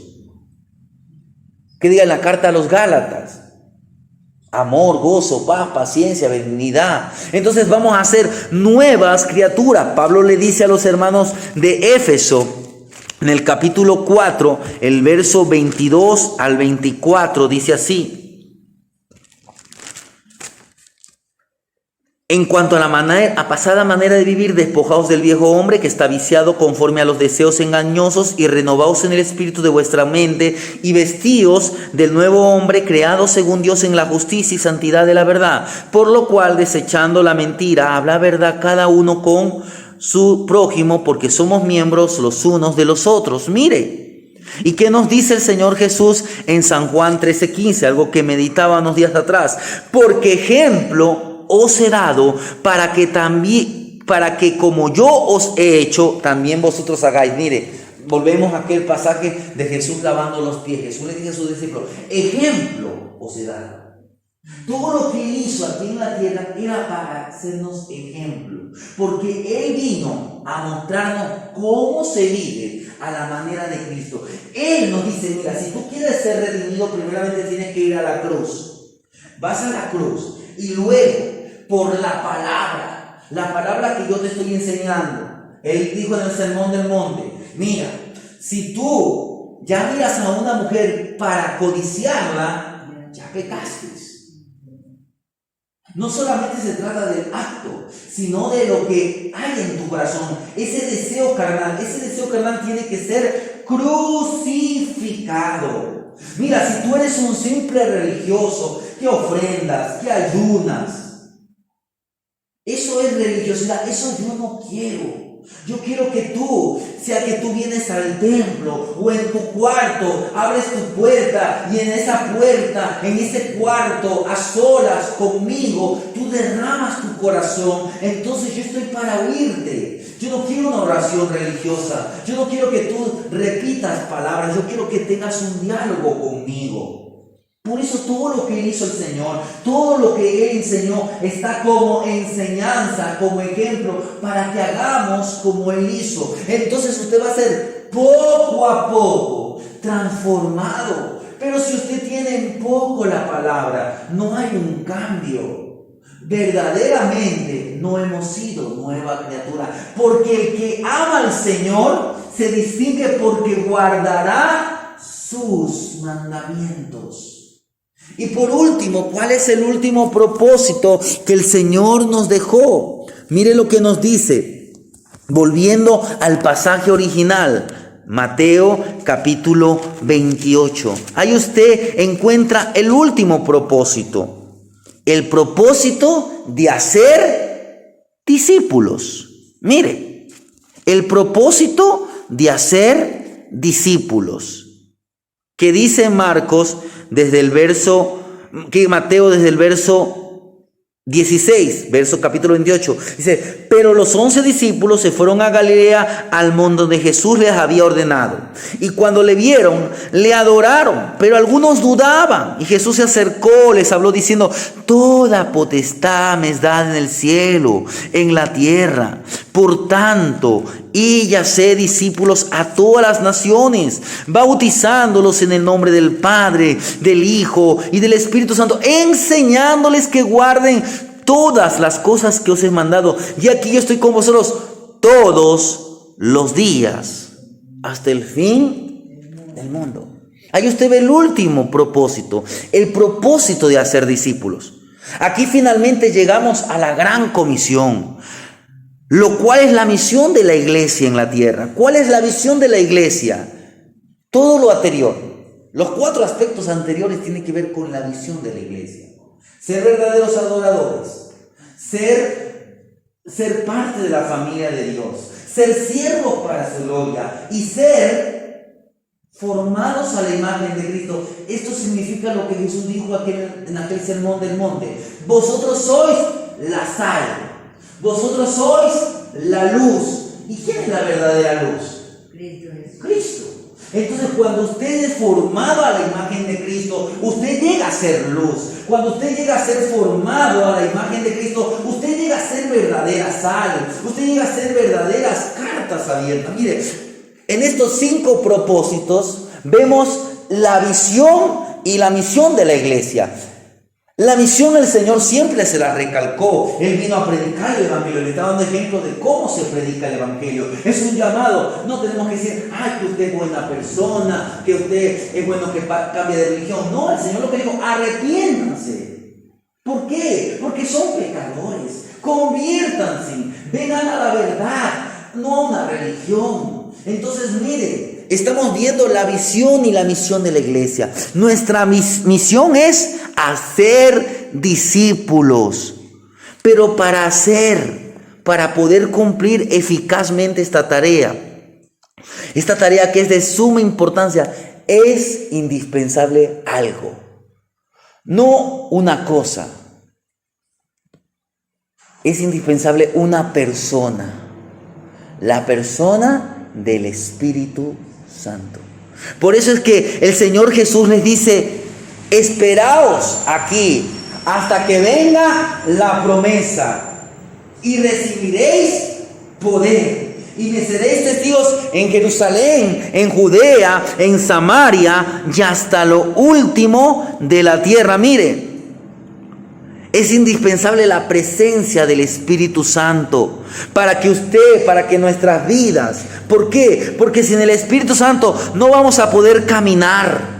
que diga en la carta a los Gálatas: amor, gozo, paz, paciencia, benignidad. Entonces vamos a ser nuevas criaturas. Pablo le dice a los hermanos de Éfeso, en el capítulo 4, el verso 22 al 24, dice así: en cuanto a la pasada manera de vivir, despojaos del viejo hombre que está viciado conforme a los deseos engañosos, y renovaos en el espíritu de vuestra mente, y vestíos del nuevo hombre creado según Dios en la justicia y santidad de la verdad. Por lo cual, desechando la mentira, habla verdad cada uno con su prójimo, porque somos miembros los unos de los otros. Mire, ¿y qué nos dice el Señor Jesús en San Juan 13:15? Algo que meditaba unos días atrás. Porque ejemplo os he dado para que como yo os he hecho, también vosotros hagáis. Mire, volvemos a aquel pasaje de Jesús lavando los pies. Jesús le dice a sus discípulos: ejemplo os he dado. Todo lo que él hizo aquí en la tierra era para hacernos ejemplo, porque él vino a mostrarnos cómo se vive a la manera de Cristo. Él nos dice: mira, si tú quieres ser redimido, primeramente tienes que ir a la cruz. Vas a la cruz y luego, por la palabra que yo te estoy enseñando. Él dijo en el Sermón del Monte: mira, si tú ya miras a una mujer para codiciarla, ya pecaste. No solamente se trata del acto, sino de lo que hay en tu corazón. Ese deseo carnal tiene que ser crucificado. Mira, si tú eres un simple religioso que ofrendas, que ayunas, eso es religiosidad. Eso yo no quiero. Yo quiero que tú, sea que tú vienes al templo o en tu cuarto, abres tu puerta y en esa puerta, en ese cuarto, a solas conmigo, tú derramas tu corazón. Entonces yo estoy para oírte. Yo no quiero una oración religiosa. Yo no quiero que tú repitas palabras. Yo quiero que tengas un diálogo conmigo. Por eso todo lo que hizo el Señor, todo lo que Él enseñó, está como enseñanza, como ejemplo, para que hagamos como Él hizo. Entonces usted va a ser poco a poco transformado. Pero si usted tiene en poco la palabra, no hay un cambio. Verdaderamente no hemos sido nueva criatura. Porque el que ama al Señor se distingue porque guardará sus mandamientos. Y por último, ¿cuál es el último propósito que el Señor nos dejó? Mire lo que nos dice, volviendo al pasaje original, Mateo capítulo 28. Ahí usted encuentra el último propósito, el propósito de hacer discípulos. Mire, el propósito de hacer discípulos. Que dice Marcos desde el verso, que Mateo desde el verso 16, verso capítulo 28, dice: pero los 11 discípulos se fueron a Galilea, al monte donde Jesús les había ordenado. Y cuando le vieron, le adoraron, pero algunos dudaban. Y Jesús se acercó, les habló diciendo: toda potestad me es dada en el cielo, en la tierra. Por tanto, id y haced discípulos a todas las naciones, bautizándolos en el nombre del Padre, del Hijo y del Espíritu Santo, enseñándoles que guarden todas las cosas que os he mandado. Y aquí yo estoy con vosotros todos los días, hasta el fin del mundo. Ahí usted ve el último propósito, el propósito de hacer discípulos. Aquí finalmente llegamos a la gran comisión, lo cual es la misión de la iglesia en la tierra. ¿Cuál es la visión de la iglesia? Todo lo anterior, los 4 aspectos anteriores tienen que ver con la visión de la iglesia. Ser verdaderos adoradores, ser parte de la familia de Dios, ser siervos para su gloria y ser formados a la imagen de Cristo. Esto significa lo que Jesús dijo en aquel sermón del monte: vosotros sois la sal. Vosotros sois la luz. ¿Y quién es la verdadera luz? Cristo. Entonces, cuando usted es formado a la imagen de Cristo, usted llega a ser luz. Cuando usted llega a ser formado a la imagen de Cristo, usted llega a ser verdadera sal. Usted llega a ser verdaderas cartas abiertas. Mire, en estos 5 propósitos vemos la visión y la misión de la iglesia. La misión el Señor siempre se la recalcó. Él vino a predicar el Evangelio. Le está dando ejemplos de cómo se predica el Evangelio. Es un llamado. No tenemos que decir: ay, que usted es buena persona, que usted es bueno que cambie de religión. No, el Señor lo que dijo: arrepiéntanse. ¿Por qué? Porque son pecadores. Conviértanse. Vengan a la verdad, no a una religión. Entonces, mire, estamos viendo la visión y la misión de la iglesia. Nuestra misión es hacer discípulos. Pero para poder cumplir eficazmente esta tarea que es de suma importancia, es indispensable algo. No una cosa. Es indispensable una persona. La persona del Espíritu Santo. Por eso es que el Señor Jesús les dice: esperaos aquí hasta que venga la promesa y recibiréis poder y me seréis testigos en Jerusalén, en Judea, en Samaria y hasta lo último de la tierra. Mire, es indispensable la presencia del Espíritu Santo para que nuestras vidas. ¿Por qué? Porque sin el Espíritu Santo no vamos a poder caminar.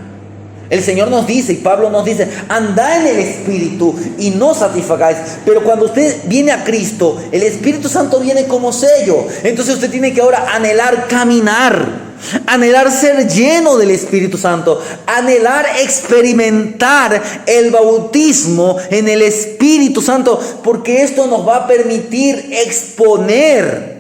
El Señor nos dice, y Pablo nos dice: andad en el Espíritu y no satisfagáis. Pero cuando usted viene a Cristo, el Espíritu Santo viene como sello. Entonces usted tiene que ahora anhelar caminar, anhelar ser lleno del Espíritu Santo, anhelar experimentar el bautismo en el Espíritu Santo, porque esto nos va a permitir exponer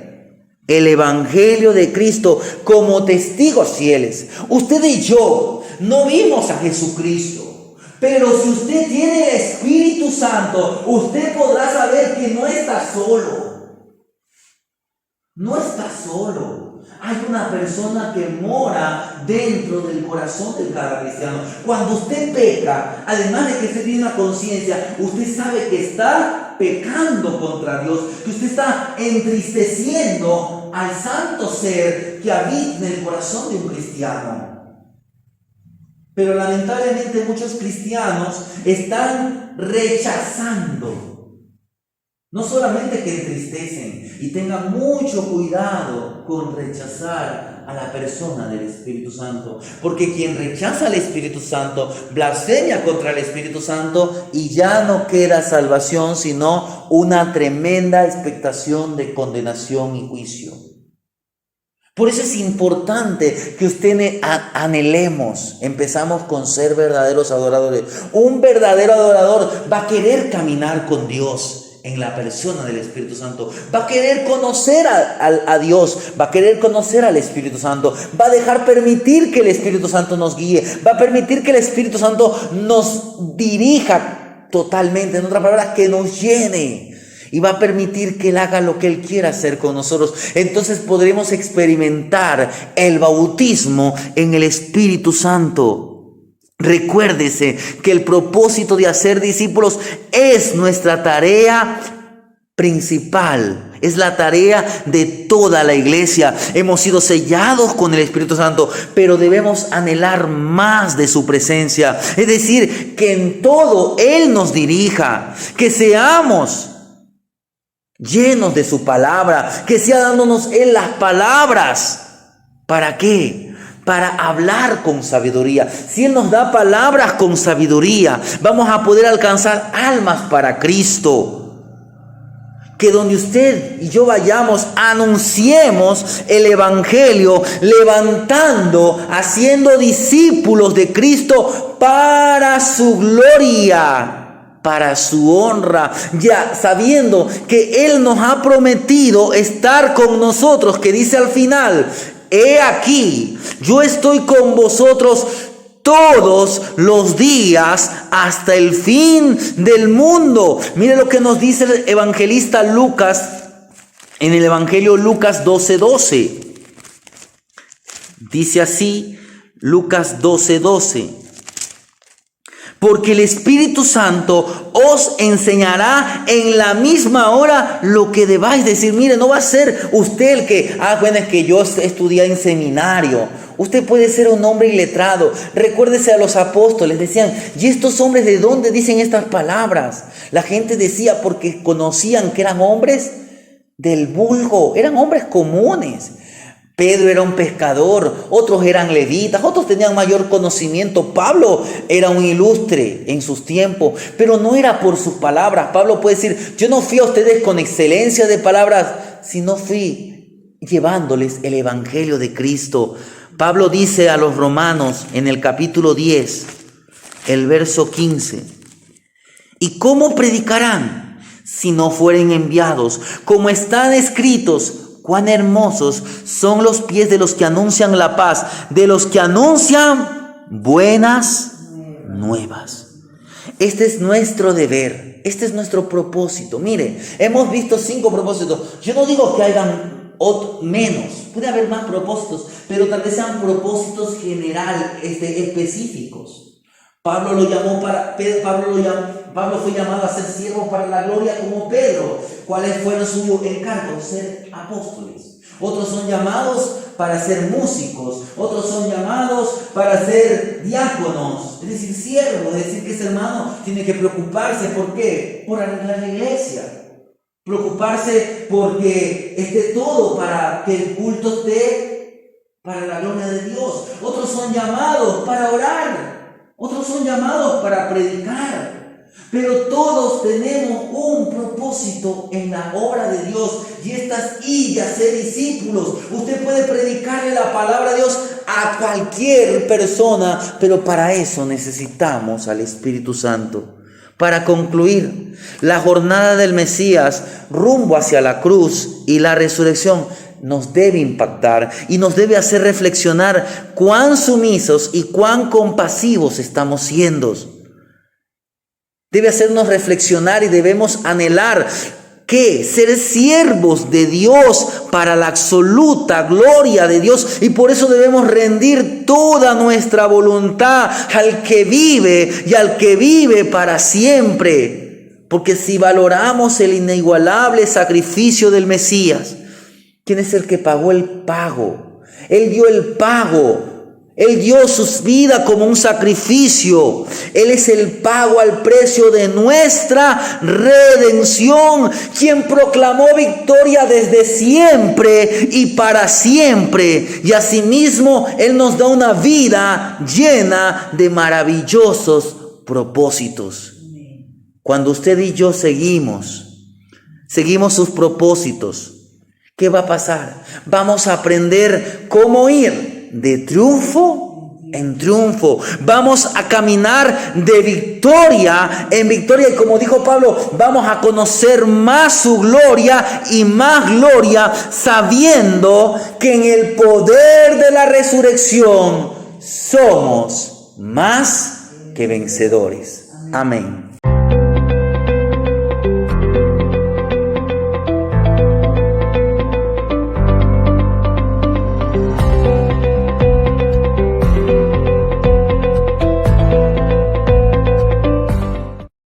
el Evangelio de Cristo como testigos fieles. Usted y yo no vimos a Jesucristo, pero si usted tiene el Espíritu Santo, usted podrá saber que no está solo. No está solo. Hay una persona que mora dentro del corazón de cada cristiano. Cuando usted peca, además de que usted tiene una conciencia, usted sabe que está pecando contra Dios, que usted está entristeciendo al santo ser que habita en el corazón de un cristiano. Pero lamentablemente muchos cristianos están rechazando. No solamente que entristecen, y tengan mucho cuidado con rechazar a la persona del Espíritu Santo, porque quien rechaza al Espíritu Santo blasfemia contra el Espíritu Santo y ya no queda salvación, sino una tremenda expectación de condenación y juicio. Por eso es importante que usted anhelemos. Empezamos con ser verdaderos adoradores. Un verdadero adorador va a querer caminar con Dios en la persona del Espíritu Santo. Va a querer conocer a Dios, va a querer conocer al Espíritu Santo, va a dejar permitir que el Espíritu Santo nos guíe, va a permitir que el Espíritu Santo nos dirija totalmente, en otras palabras, que nos llene. Y va a permitir que Él haga lo que Él quiera hacer con nosotros. Entonces podremos experimentar el bautismo en el Espíritu Santo. Recuérdese que el propósito de hacer discípulos es nuestra tarea principal. Es la tarea de toda la iglesia. Hemos sido sellados con el Espíritu Santo, pero debemos anhelar más de su presencia. Es decir, que en todo Él nos dirija, que seamos llenos de su palabra, que sea dándonos Él las palabras. ¿Para qué? Para hablar con sabiduría. Si Él nos da palabras con sabiduría, vamos a poder alcanzar almas para Cristo. Que donde usted y yo vayamos, anunciemos el Evangelio, levantando, haciendo discípulos de Cristo para su gloria, para su honra, ya sabiendo que Él nos ha prometido estar con nosotros, que dice al final: he aquí, yo estoy con vosotros todos los días hasta el fin del mundo. Mire lo que nos dice el evangelista Lucas en el Evangelio Lucas 12:12. Dice así, Lucas 12:12. Porque el Espíritu Santo os enseñará en la misma hora lo que debáis decir. Mire, no va a ser usted el que, bueno, es que yo estudié en seminario. Usted puede ser un hombre iletrado. Recuérdese a los apóstoles, decían: ¿y estos hombres de dónde dicen estas palabras? La gente decía porque conocían que eran hombres del vulgo, eran hombres comunes. Pedro era un pescador, otros eran levitas, otros tenían mayor conocimiento. Pablo era un ilustre en sus tiempos, pero no era por sus palabras. Pablo puede decir: yo no fui a ustedes con excelencia de palabras, sino fui llevándoles el Evangelio de Cristo. Pablo dice a los romanos en el capítulo 10, el verso 15: ¿y cómo predicarán si no fueren enviados? Como están escritos: cuán hermosos son los pies de los que anuncian la paz, de los que anuncian buenas nuevas. Este es nuestro deber, este es nuestro propósito. Mire, hemos visto 5 propósitos. Yo no digo que hayan menos, puede haber más propósitos, pero tal vez sean propósitos específicos. Pablo fue llamado a ser siervo para la gloria como Pedro. ¿Cuáles fueron sus encargos? Ser apóstoles. Otros son llamados para ser músicos. Otros son llamados para ser diáconos, es decir, siervos. Es decir, que ese hermano tiene que preocuparse. ¿Por qué? Por arreglar la iglesia. Preocuparse porque esté todo para que el culto esté para la gloria de Dios. Otros son llamados para orar. Otros son llamados para predicar, pero todos tenemos un propósito en la obra de Dios, y estas y hacer discípulos. Usted puede predicarle la palabra de Dios a cualquier persona, pero para eso necesitamos al Espíritu Santo. Para concluir, la jornada del Mesías rumbo hacia la cruz y la resurrección nos debe impactar y nos debe hacer reflexionar cuán sumisos y cuán compasivos estamos siendo. Debe hacernos reflexionar y debemos anhelar que ser siervos de Dios para la absoluta gloria de Dios, y por eso debemos rendir toda nuestra voluntad al que vive y al que vive para siempre. Porque si valoramos el inigualable sacrificio del Mesías, ¿quién es el que pagó el pago? Él dio el pago. Él dio su vida como un sacrificio. Él es el pago al precio de nuestra redención, quien proclamó victoria desde siempre y para siempre. Y asimismo, Él nos da una vida llena de maravillosos propósitos. Cuando usted y yo seguimos sus propósitos, ¿qué va a pasar? Vamos a aprender cómo ir de triunfo en triunfo. Vamos a caminar de victoria en victoria. Y como dijo Pablo, vamos a conocer más su gloria y más gloria, sabiendo que en el poder de la resurrección somos más que vencedores. Amén.